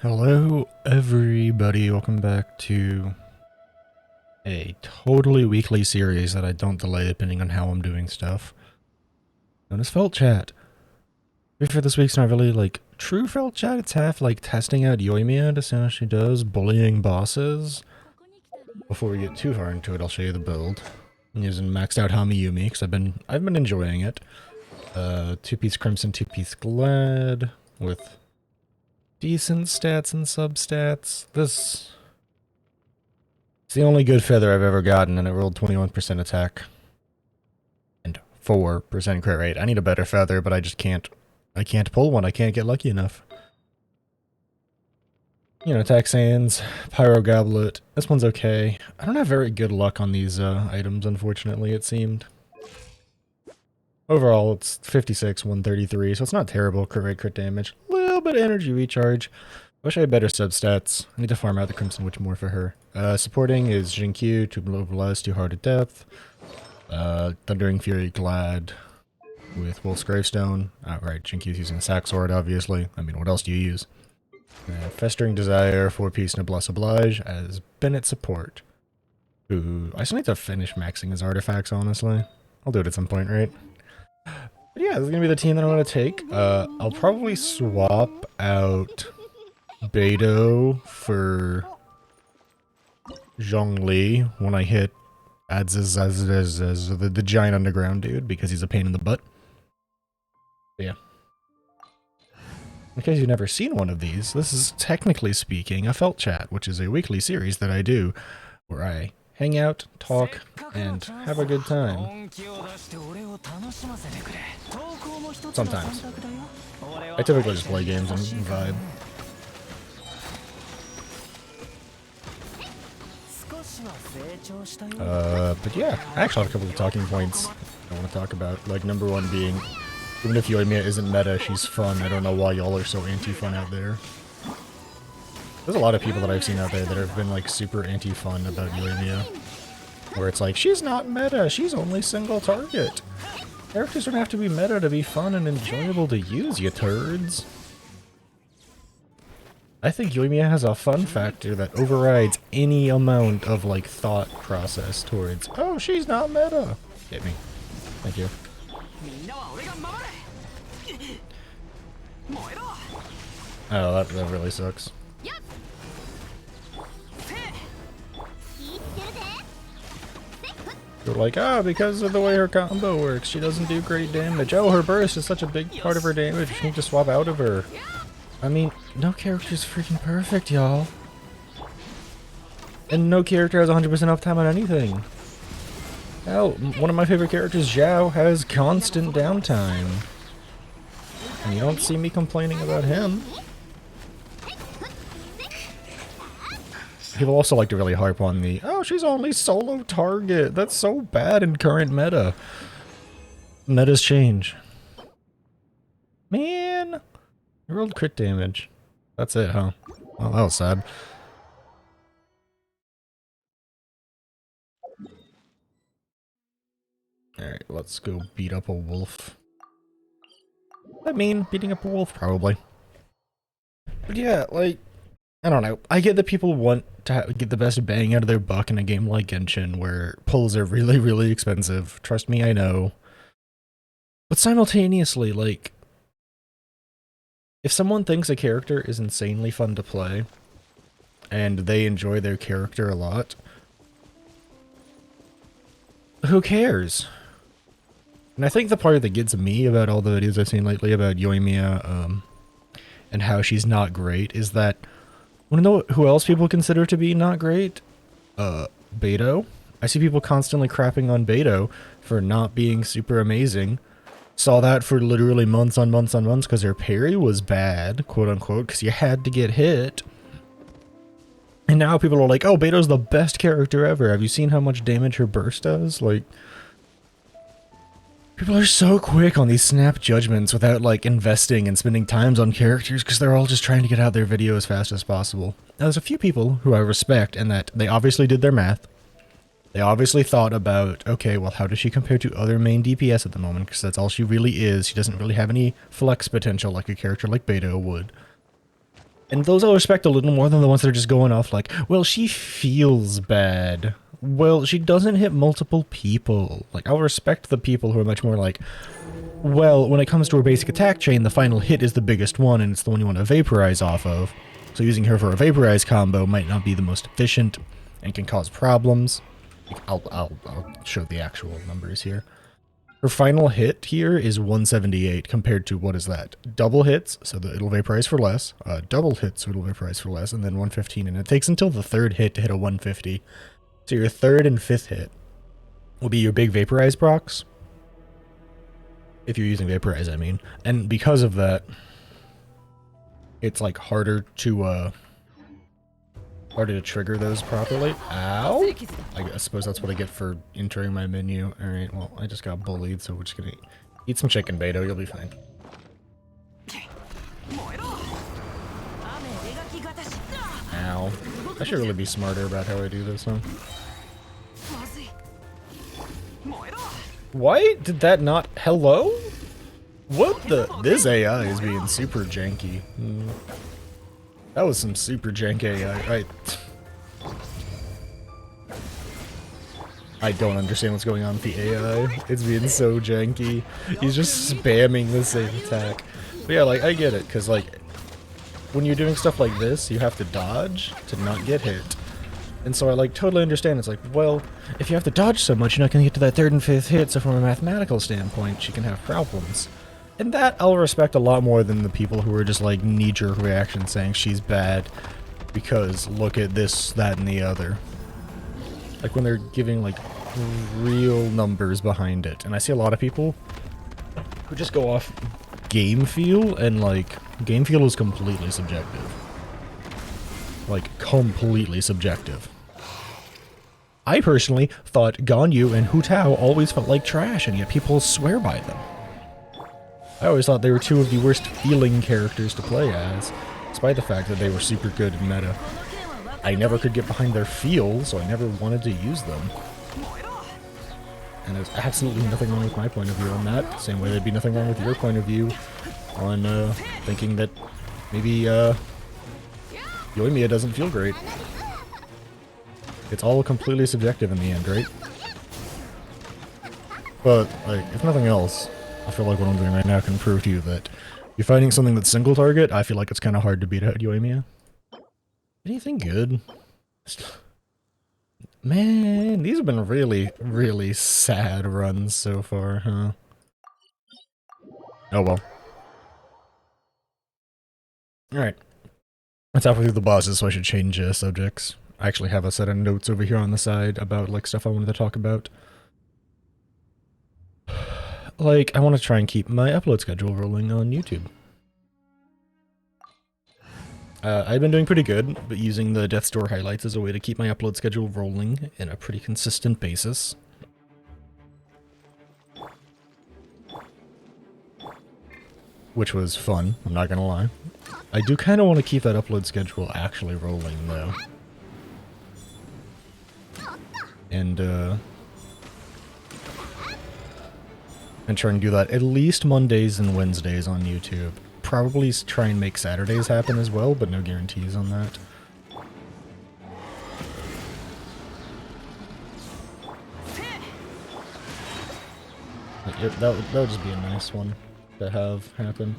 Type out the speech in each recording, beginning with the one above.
Hello everybody, welcome back to a totally weekly series that I don't delay depending on how I'm doing stuff, known as Felt Chat. For this week's not really like true Felt Chat, it's half like testing out Yoimiya to see how she does bullying bosses. Before we get too far into it, I'll show you the build. I'm using maxed out Yoimiya because I've been enjoying it. 2-piece Crimson, 2-piece Glad with decent stats and substats. This is the only good feather I've ever gotten, and it rolled 21% attack and 4% crit rate. I need a better feather, but I just can't. I can't pull one. I can't get lucky enough. You know, attack sands, pyro goblet. This one's okay. I don't have very good luck on these items, unfortunately. It seemed. Overall, it's 56, 133, so it's not terrible. Crit rate, crit damage. Little bit of energy recharge. Wish I had better substats. I need to farm out the Crimson Witch more for her. Supporting is Jinkyu, 2 Bloodlust, 2 Heart of Depth. Thundering Fury Glad with Wolf's Gravestone. Right, Jinkyu's using Sack Sword, obviously. I mean, what else do you use? Festering Desire, 4-piece Noblesse Oblige as Bennett support. Ooh, I still need to finish maxing his artifacts, honestly. I'll do it at some point, right? But yeah, this is gonna be the team that I'm gonna take. I'll probably swap out Beidou for Zhongli when I hit the giant underground dude, because he's a pain in the butt. But yeah. In case you've never seen one of these, this is technically speaking a Felt Chat, which is a weekly series that I do where I hang out, talk, and have a good time. Sometimes. I typically just play games and vibe. But yeah, I actually have a couple of talking points I want to talk about. Like, number one being, even if Yoimiya isn't meta, she's fun. I don't know why y'all are so anti-fun out there. There's a lot of people that I've seen out there that have been like super anti-fun about Yoimiya. Where it's like, she's not meta, she's only single target. Characters don't have to be meta to be fun and enjoyable to use, you turds. I think Yoimiya has a fun factor that overrides any amount of like thought process towards, oh, she's not meta. Get me. Thank you. Oh, that really sucks. They're like, oh, because of the way her combo works, she doesn't do great damage. Oh, her burst is such a big part of her damage, you need to swap out of her. I mean, no character's freaking perfect, y'all. And no character has 100% uptime on anything. Hell, one of my favorite characters, Zhao, has constant downtime. And you don't see me complaining about him. People also like to really harp on the, oh, she's only solo target. That's so bad in current meta. Metas change. Man. I rolled crit damage. That's it, huh? Well, that was sad. Alright, let's go beat up a wolf. I mean, beating up a wolf, probably. But yeah, like, I don't know. I get that people want to get the best bang out of their buck in a game like Genshin, where pulls are really, really expensive. Trust me, I know. But simultaneously, like, if someone thinks a character is insanely fun to play, and they enjoy their character a lot, who cares? And I think the part that gets me about all the videos I've seen lately about Yoimiya, and how she's not great, is that, wanna know who else people consider to be not great? Beidou. I see people constantly crapping on Beidou for not being super amazing. Saw that for literally months on months on months because her parry was bad, quote unquote, because you had to get hit. And now people are like, oh, Beidou's the best character ever. Have you seen how much damage her burst does? Like, people are so quick on these snap judgments without, like, investing and spending times on characters because they're all just trying to get out their video as fast as possible. Now, there's a few people who I respect in that they obviously did their math. They obviously thought about, okay, well, how does she compare to other main DPS at the moment? Because that's all she really is. She doesn't really have any flex potential like a character like Beidou would. And those I'll respect a little more than the ones that are just going off like, well, she feels bad. Well, she doesn't hit multiple people. Like, I'll respect the people who are much more like, well, when it comes to her basic attack chain, the final hit is the biggest one, and it's the one you want to vaporize off of. So using her for a vaporize combo might not be the most efficient and can cause problems. I'll show the actual numbers here. Her final hit here is 178 compared to, what is that? Double hits, so that it'll vaporize for less. Double hits, so it'll vaporize for less, and then 115. And it takes until the third hit to hit a 150. So your third and fifth hit will be your big vaporize procs. If you're using vaporize, I mean. And because of that, it's like harder to trigger those properly. Ow! I suppose that's what I get for entering my menu. Alright, well, I just got bullied, so we're just gonna eat some chicken, Beto. You'll be fine. Ow. I should really be smarter about how I do this, huh? Why did that not... Hello? What the... This AI is being super janky. That was some super jank AI. I don't understand what's going on with the AI. It's being so janky. He's just spamming the same attack. But yeah, like, I get it, because, like, when you're doing stuff like this, you have to dodge to not get hit. And so I, like, totally understand. It's like, well, if you have to dodge so much, you're not going to get to that third and fifth hit, so from a mathematical standpoint, she can have problems. And that I'll respect a lot more than the people who are just, like, knee-jerk reaction saying she's bad because look at this, that, and the other. Like, when they're giving, like, real numbers behind it. And I see a lot of people who just go off game feel, and, like, game feel is completely subjective. Like, completely subjective. I personally thought Ganyu and Hu Tao always felt like trash, and yet people swear by them. I always thought they were two of the worst feeling characters to play as, despite the fact that they were super good in meta. I never could get behind their feel, so I never wanted to use them. And there's absolutely nothing wrong with my point of view on that, same way there'd be nothing wrong with your point of view on thinking that maybe Yoimiya doesn't feel great. It's all completely subjective in the end, right? But, like, if nothing else, I feel like what I'm doing right now can prove to you that you're fighting something that's single target, I feel like it's kind of hard to beat out Yoimiya. Anything good? Man, these have been really, really sad runs so far, huh? Oh well. Alright. It's halfway through the bosses, so I should change subjects. I actually have a set of notes over here on the side about, like, stuff I wanted to talk about. Like, I want to try and keep my upload schedule rolling on YouTube. I've been doing pretty good, but using the Death's Door highlights as a way to keep my upload schedule rolling in a pretty consistent basis. Which was fun, I'm not gonna lie. I do kind of want to keep that upload schedule actually rolling, though. And try and do that at least Mondays and Wednesdays on YouTube. Probably try and make Saturdays happen as well, but no guarantees on that. That would just be a nice one to have happen.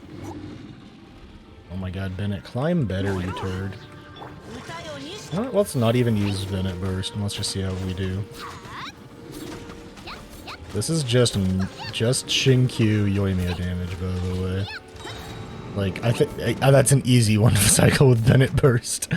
Oh my god, Bennett, climb better, you turd. Well, let's not even use Bennett Burst, and let's just see how we do. This is just Shinkyu Yoimiya damage, by the way. Like, I think that's an easy one to cycle with Bennett Burst.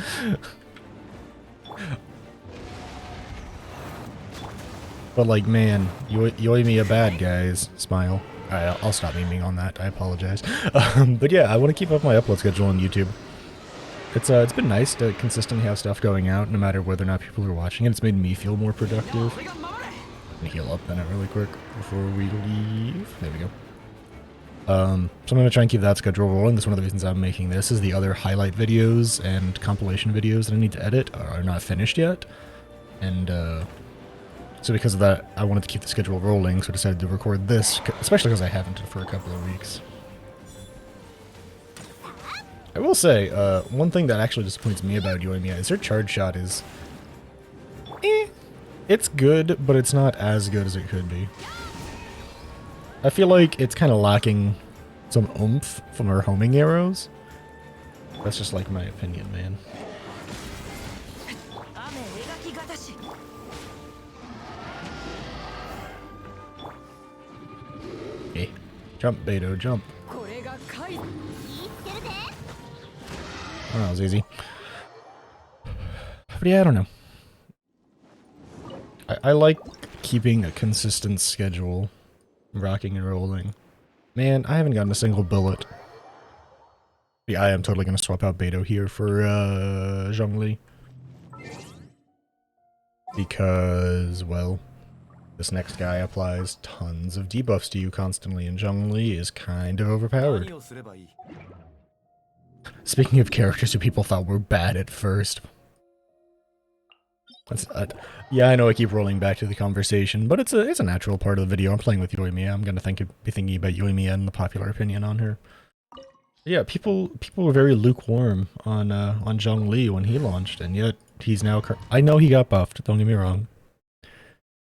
But, like, man, Yoimiya bad, guys. Smile. Alright, I'll stop memeing on that. I apologize. But yeah, I want to keep up my upload schedule on YouTube. It's been nice to consistently have stuff going out, no matter whether or not people are watching it. It's made me feel more productive. Let me heal up Bennett really quick before we leave. There we go. So I'm going to try and keep that schedule rolling. That's one of the reasons I'm making this, is the other highlight videos and compilation videos that I need to edit are not finished yet. And so because of that, I wanted to keep the schedule rolling, so I decided to record this, especially because I haven't for a couple of weeks. I will say, one thing that actually disappoints me about Yoimiya is her charge shot is... It's good, but it's not as good as it could be. I feel like it's kind of lacking some oomph from her homing arrows. That's just like my opinion, man. Okay. Jump, Beto, jump. Oh, that was easy. But yeah, I don't know. I like keeping a consistent schedule, rocking and rolling. Man, I haven't gotten a single bullet. Yeah, I am totally going to swap out Beto here for Zhongli. Because, well, this next guy applies tons of debuffs to you constantly, and Zhongli is kind of overpowered. Speaking of characters who people thought were bad at first. Yeah, I know I keep rolling back to the conversation, but it's a natural part of the video. I'm playing with Yoimiya. I'm gonna be thinking about Yoimiya and the popular opinion on her. Yeah, people were very lukewarm on Zhongli when he launched, and yet he's now. I know he got buffed. Don't get me wrong,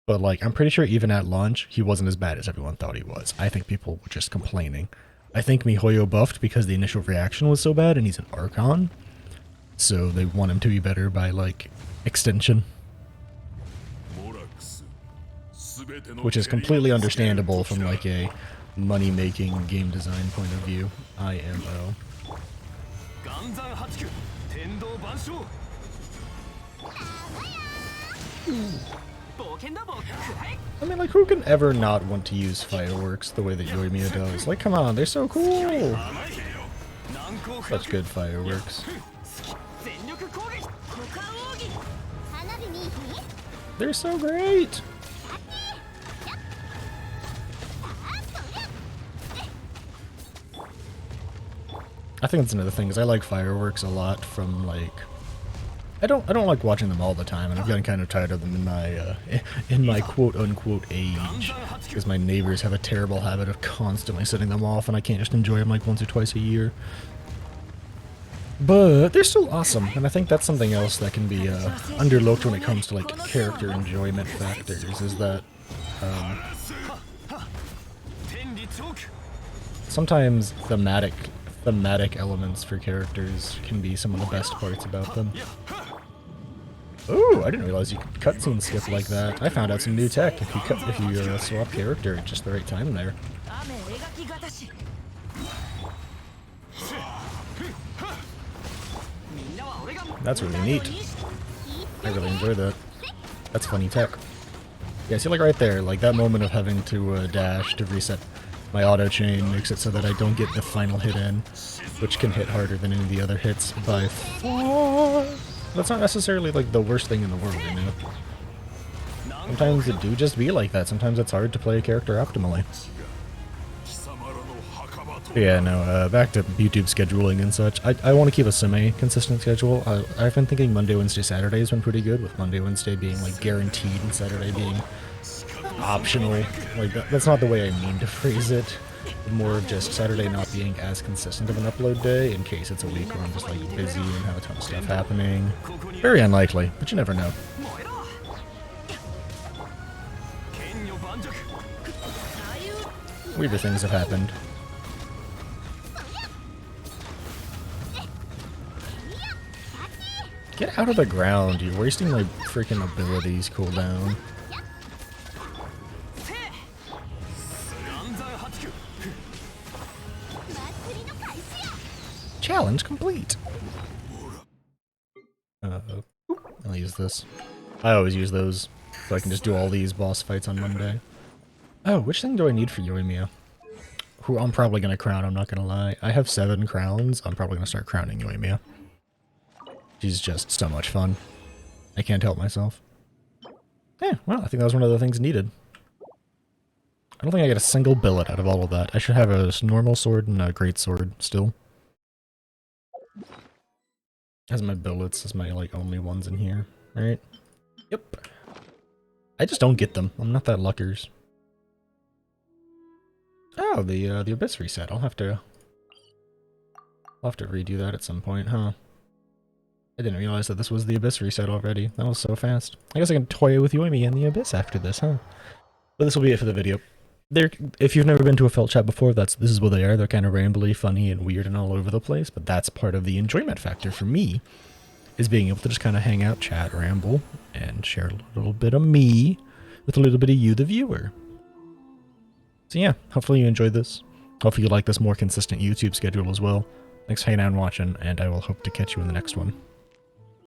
but like I'm pretty sure even at launch he wasn't as bad as everyone thought he was. I think people were just complaining. I think MiHoYo buffed because the initial reaction was so bad, and he's an Archon, so they want him to be better by like extension. Which is completely understandable from like a money-making game design point of view. IMO. I mean, like, who can ever not want to use fireworks the way that Yoimiya does? Like, come on, they're so cool! Such good fireworks. They're so great! I think that's another thing, is I like fireworks a lot from, like... I don't like watching them all the time, and I've gotten kind of tired of them in my quote-unquote age. Because my neighbors have a terrible habit of constantly setting them off, and I can't just enjoy them like once or twice a year. But they're still awesome, and I think that's something else that can be underlooked when it comes to like character enjoyment factors, is that sometimes thematic elements for characters can be some of the best parts about them. Ooh, I didn't realize you could cutscene skip like that. I found out some new tech if you swap character at just the right time there. That's really neat. I really enjoy that. That's funny tech. Yeah, see, like right there, like that moment of having to dash to reset my auto chain makes it so that I don't get the final hit in, which can hit harder than any of the other hits by far. That's not necessarily like the worst thing in the world, you know. Sometimes it do just be like that. Sometimes it's hard to play a character optimally. Yeah, no, back to YouTube scheduling and such. I want to keep a semi-consistent schedule. I've been thinking Monday, Wednesday, Saturday has been pretty good, with Monday, Wednesday being like guaranteed and Saturday being optional. Like, that's not the way I mean to phrase it. More of just Saturday not being as consistent of an upload day in case it's a week where I'm just like busy and have a ton of stuff happening. Very unlikely, but you never know. Weirder things have happened. Get out of the ground, you're wasting my freaking abilities cooldown. Challenge complete! I'll use this. I always use those, so I can just do all these boss fights on Monday. Oh, which thing do I need for Yoimiya? Who I'm probably gonna crown, I'm not gonna lie. I have 7 crowns, I'm probably gonna start crowning Yoimiya. She's just so much fun. I can't help myself. Yeah, well, I think that was one of the things needed. I don't think I get a single billet out of all of that. I should have a normal sword and a great sword still. As my billets as my like only ones in here, right? Yep. I just don't get them. I'm not that luckers. Oh, the abyss reset. I'll have to I'll have to redo that at some point, huh? I didn't realize that this was the Abyss reset already. That was so fast. I guess I can toy with Yoimiya in the Abyss after this, huh? But this will be it for the video. If you've never been to a felt chat before, this is what they are. They're kind of rambly, funny, and weird and all over the place, but that's part of the enjoyment factor for me, is being able to just kind of hang out, chat, ramble, and share a little bit of me with a little bit of you, the viewer. So yeah, hopefully you enjoyed this. Hopefully you like this more consistent YouTube schedule as well. Thanks for hanging out and watching, and I will hope to catch you in the next one.